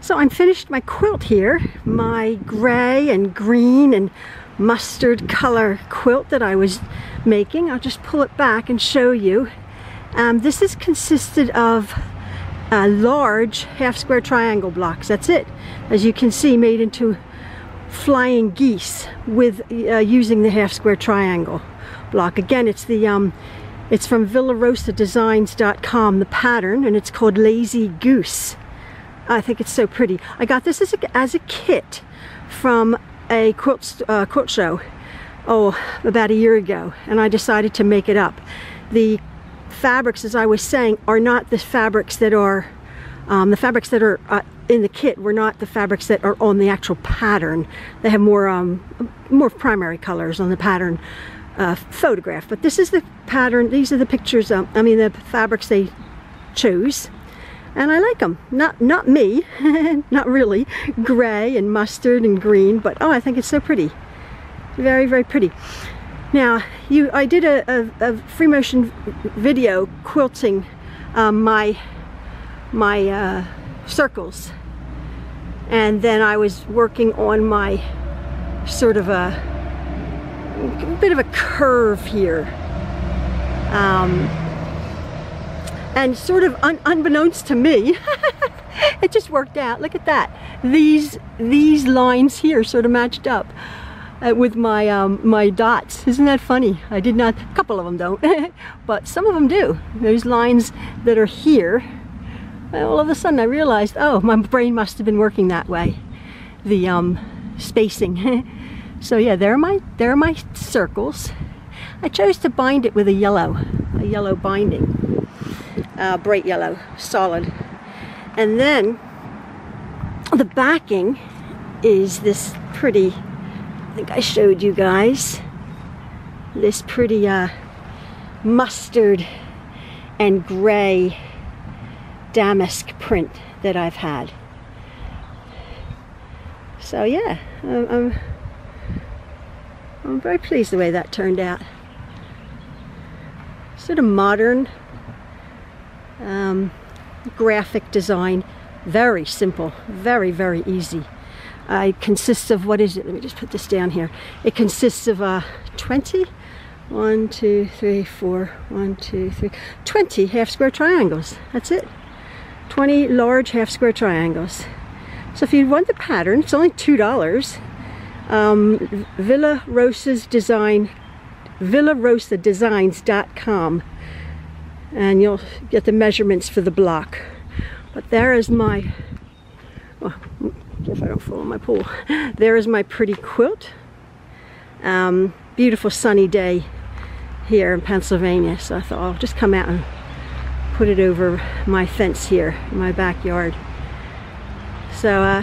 So I'm finished my quilt here, my gray and green and mustard color quilt that I was making. I'll just pull it back and show you. This is consisted of large half square triangle blocks. That's it. As you can see, made into flying geese with using the half square triangle block. Again, it's the it's from villarosadesigns.com, the pattern, and it's called Lazy Goose. I think it's so pretty. I got this as a kit from a quilt show, about a year ago, and I decided to make it up. The fabrics, as I was saying, are not the fabrics that are in the kit were not the fabrics that are on the actual pattern. They have more primary colors on the pattern photograph, but this is the pattern. These are the pictures, the fabrics they chose, and I like them. Not me, not really. Gray and mustard and green, but I think it's so pretty. Very, very pretty. Now, I did a free motion video quilting my circles, and then I was working on my sort of a bit of a curve here, and sort of unbeknownst to me, it just worked out. Look at that. These lines here sort of matched up with my my dots. Isn't that funny? I did not, a couple of them don't, but some of them do. Those lines that are here, all of a sudden I realized, oh, my brain must have been working that way. The spacing. So yeah, there are my circles. I chose to bind it with a yellow binding, bright yellow, solid. And then the backing is this pretty, I think I showed you guys, this pretty mustard and gray damask print that I've had. So yeah, I'm very pleased the way that turned out. Sort of modern graphic design, very simple, very, very easy. It consists of, what is it? Let me just put this down here. It consists of 20 half square triangles. That's it. 20 large half square triangles. So if you want the pattern, it's only $2. villarosadesigns.com, and you'll get the measurements for the block. But there is my, if I don't fall in my pool, there is my pretty quilt. Beautiful sunny day here in Pennsylvania, so I thought I'll just come out and put it over my fence here in my backyard. So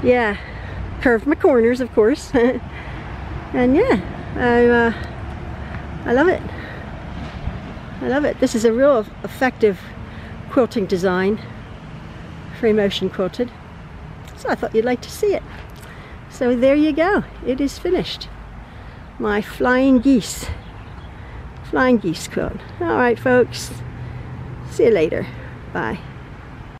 yeah, curved my corners, of course. And yeah, I love it. I love it. This is a real effective quilting design, free motion quilted. So I thought you'd like to see it. So there you go. It is finished. My flying geese quilt. All right, folks. See you later. Bye.